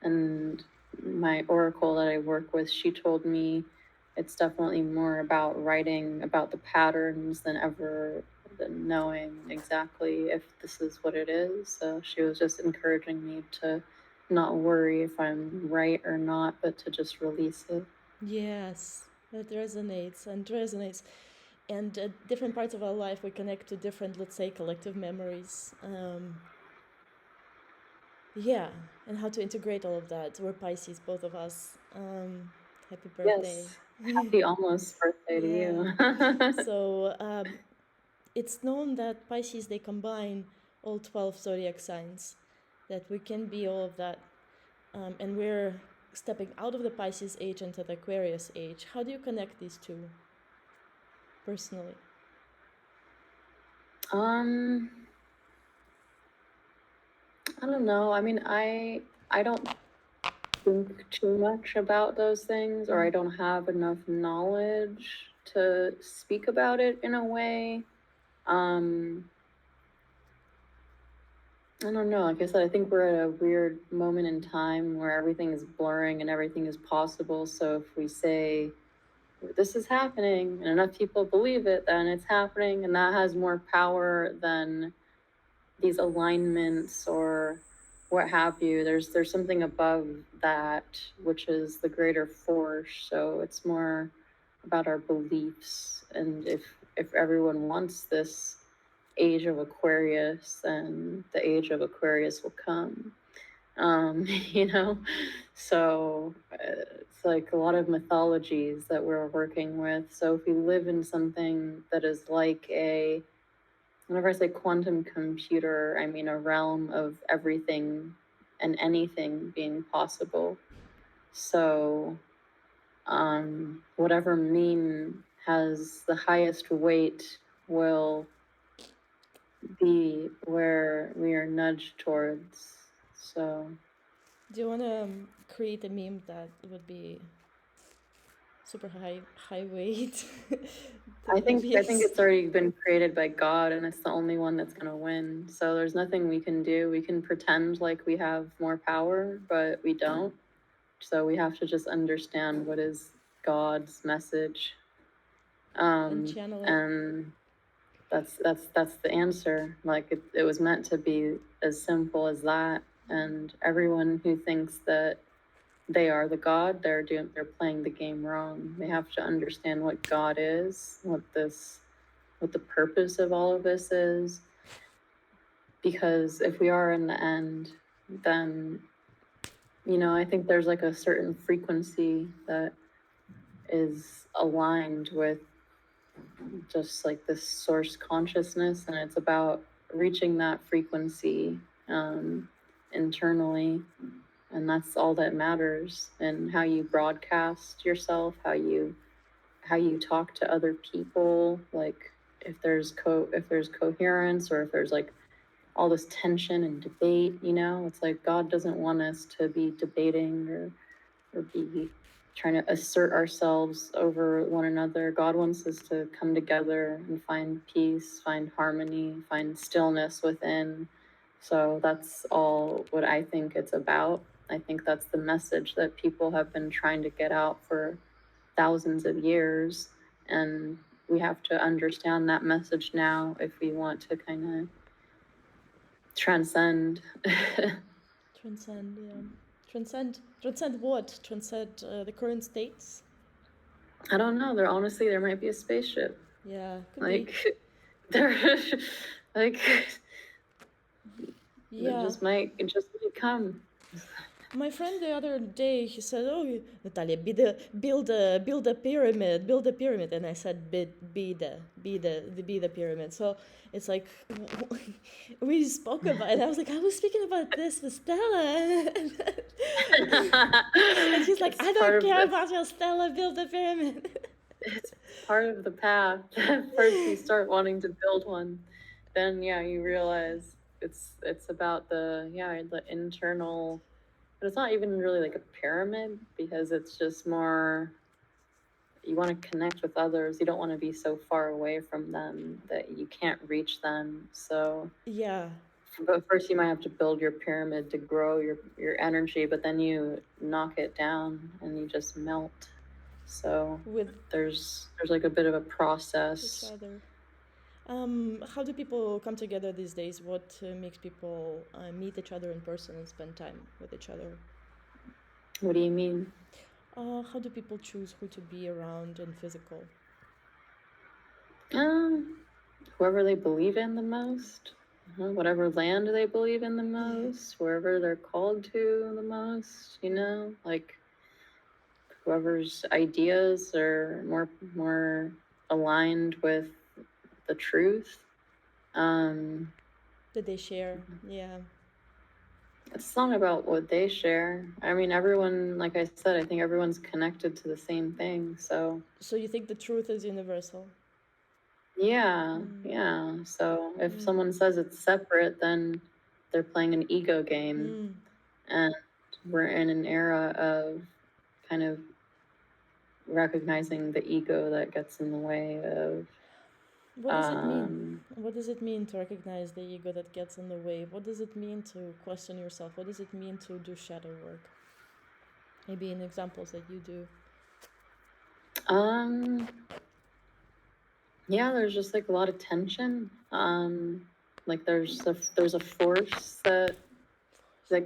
and my oracle that I work with, she told me it's definitely more about writing about the patterns than knowing exactly if this is what it is. So she was just encouraging me to not worry if I'm right or not, but to just release it. Yes, that resonates and resonates. And at different parts of our life, we connect to different, let's say, collective memories. Yeah, and how to integrate all of that. We're Pisces, both of us. Happy birthday. Yes. Happy almost birthday to Yeah. you. So it's known that Pisces, they combine all 12 zodiac signs, that we can be all of that. And we're stepping out of the Pisces age into the Aquarius age. How do you connect these two personally? um, I don't know. I mean, I don't think too much about those things, or I don't have enough knowledge to speak about it in a way. Um, I don't know. Like I said, I think we're at a weird moment in time where everything is blurring and everything is possible. So if we say this is happening and enough people believe it, then it's happening, and that has more power than these alignments or what have you. There's something above that, which is the greater force. So it's more about our beliefs, and if everyone wants this age of Aquarius, then the age of Aquarius will come. You know, so it's like a lot of mythologies that we're working with. So if we live in something that is like whenever I say quantum computer, I mean a realm of everything and anything being possible. So, whatever mean has the highest weight will be where we are nudged towards. So, Do you want to create a meme that would be super high weight? I think Yes. it's already been created by God, and it's the only one that's gonna win. So there's nothing we can do. We can pretend like we have more power, but we don't. So we have to just understand what is God's message, And channel it. and that's the answer. Like it was meant to be as simple as that. And everyone who thinks that they are the God, they're playing the game wrong. They have to understand what God is, what the purpose of all of this is. Because if we are in the end, then I think there's like a certain frequency that is aligned with just like this source consciousness, and it's about reaching that frequency internally, and that's all that matters. And how you broadcast yourself, how you talk to other people, like if there's coherence, or if there's like all this tension and debate, it's like God doesn't want us to be debating or be trying to assert ourselves over one another. God wants us to come together and find peace, find harmony, find stillness within. So that's all what I think it's about. I think that's the message that people have been trying to get out for thousands of years. And we have to understand that message now if we want to kind of transcend. Transcend, yeah. Transcend what? Transcend the current states? I don't know. There might be a spaceship. Yeah, could be. Like there, like Yeah. it just might come. My friend the other day, he said, "Oh, Natalia, build a pyramid, build a pyramid," and I said, "Be the pyramid." So it's like we spoke about it. I was like, I was speaking about this with Stella, and she's like, It's "I part don't of care the about your Stella, build a pyramid." it's part of the path. First, you start wanting to build one, then you realize it's about the internal. But it's not even really like a pyramid, because it's just more, you want to connect with others. You don't want to be so far away from them that you can't reach them. So Yeah, But first you might have to build your pyramid to grow your energy, but then you knock it down and you just melt. So with there's like a bit of a each process. other. How do people come together these days? What makes people meet each other in person and spend time with each other? What do you mean? How do people choose who to be around in physical? Whoever they believe in the most, whatever land they believe in the most, wherever they're called to the most, like whoever's ideas are more aligned with the truth. That they share, yeah. It's not about what they share. I mean, everyone, like I said, I think everyone's connected to the same thing. So you think the truth is universal? yeah. So if someone says it's separate, then they're playing an ego game. And we're in an era of kind of recognizing the ego that gets in the way of. What does it mean? What does it mean to recognize the ego that gets in the way? What does it mean to question yourself? What does it mean to do shadow work? Maybe in examples that you do. Yeah, there's just like a lot of tension. Like there's a force that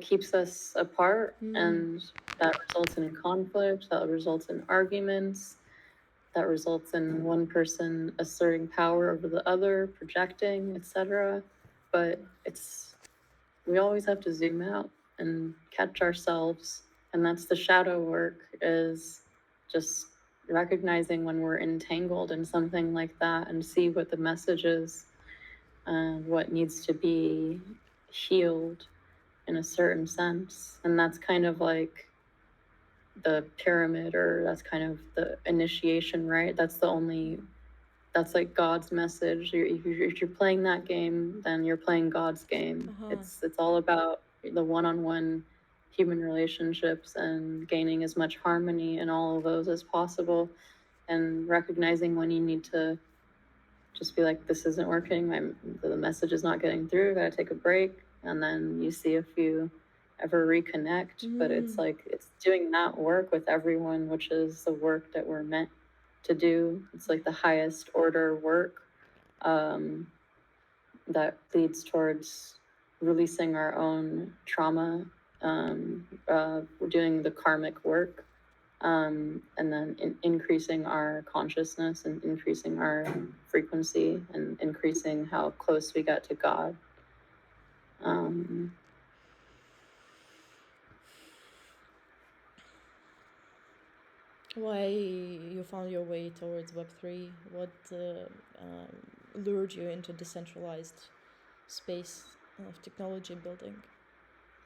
keeps us apart, and that results in conflict, that results in arguments, that results in one person asserting power over the other, projecting, etc. But we always have to zoom out and catch ourselves, and that's the shadow work, is just recognizing when we're entangled in something like that and see what the message is and what needs to be healed in a certain sense. And that's kind of like the pyramid, or that's kind of the initiation, right? That's like God's message. If you're playing that game, then you're playing God's game. It's all about the one-on-one human relationships and gaining as much harmony in all of those as possible, and recognizing when you need to just be like, this isn't working, the message is not getting through, I gotta take a break. And then you see if you ever reconnect. But it's like, it's doing that work with everyone, which is the work that we're meant to do. It's like the highest order work that leads towards releasing our own trauma, doing the karmic work, and then increasing our consciousness and increasing our frequency and increasing how close we get to God. Why you found your way towards Web3? What lured you into decentralized space of technology building?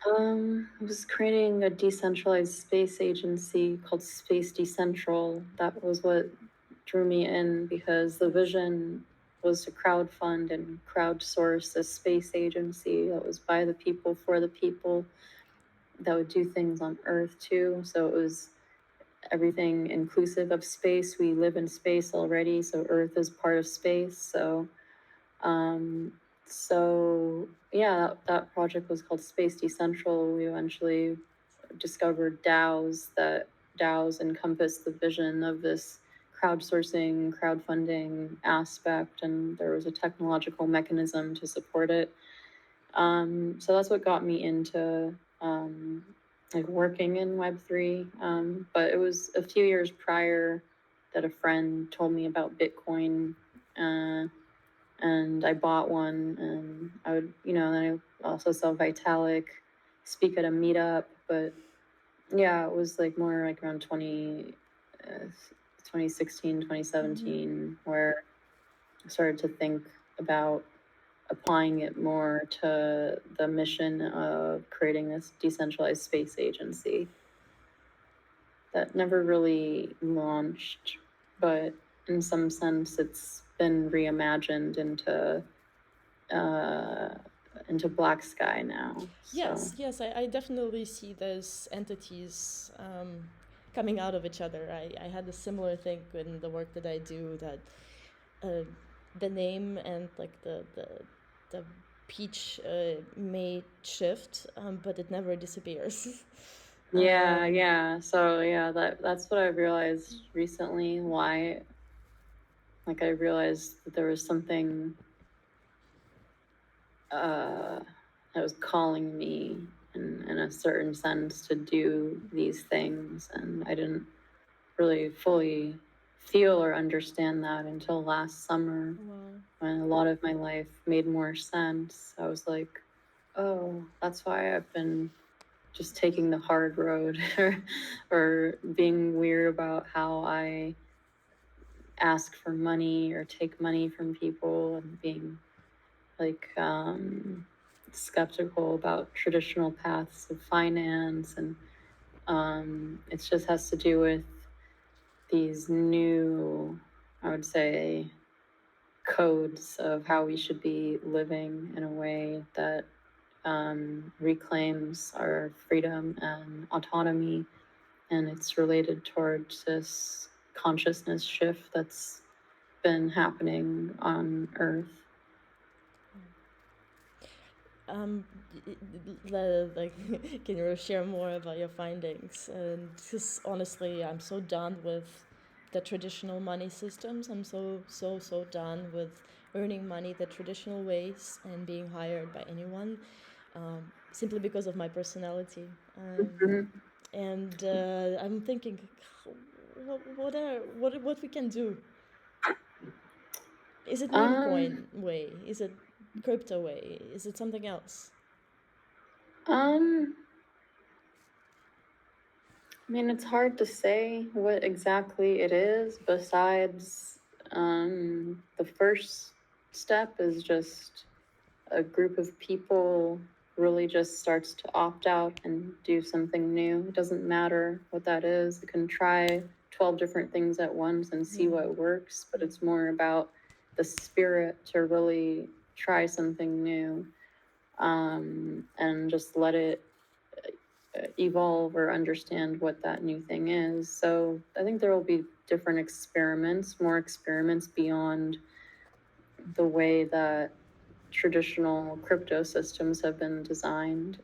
I was creating a decentralized space agency called Space Decentral. That was what drew me in, because the vision was to crowdfund and crowdsource a space agency that was by the people, for the people, that would do things on Earth too. So it was everything inclusive of space. We live in space already, so Earth is part of space. So yeah, that project was called Space Decentral. We eventually discovered DAOs encompass the vision of this crowdsourcing, crowdfunding aspect, and there was a technological mechanism to support it. So that's what got me into like working in Web3. But it was a few years prior that a friend told me about Bitcoin, and I bought one, and I would, then I also saw Vitalik speak at a meetup. But yeah, it was like more like around 2016, 2017, where I started to think about applying it more to the mission of creating this decentralized space agency that never really launched, but in some sense it's been reimagined into Black Sky now. So. Yes, I definitely see those entities coming out of each other. I had a similar thing in the work that I do, that the name and like the peach may shift, but it never disappears. Yeah. So yeah, that's what I realized recently. Why, like, I realized that there was something that was calling me in a certain sense to do these things, and I didn't really fully feel or understand that until last summer. Wow. When a lot of my life made more sense. I was like, oh, that's why I've been just taking the hard road or being weird about how I ask for money or take money from people, and being like skeptical about traditional paths of finance. And it just has to do with these new, I would say, codes of how we should be living in a way that reclaims our freedom and autonomy. And it's related towards this consciousness shift that's been happening on Earth. Like, can you share more about your findings? And because honestly, I'm so done with the traditional money systems. I'm so done with earning money the traditional ways and being hired by anyone, simply because of my personality. And I'm thinking, what we can do? Is it meme coin way? Is it crypto way? Is it something else? I mean, it's hard to say what exactly it is, besides the first step is just a group of people really just starts to opt out and do something new. It doesn't matter what that is. It can try 12 different things at once and see what works, but it's more about the spirit to really try something new, and just let it evolve or understand what that new thing is. So I think there will be different experiments, more experiments beyond the way that traditional crypto systems have been designed.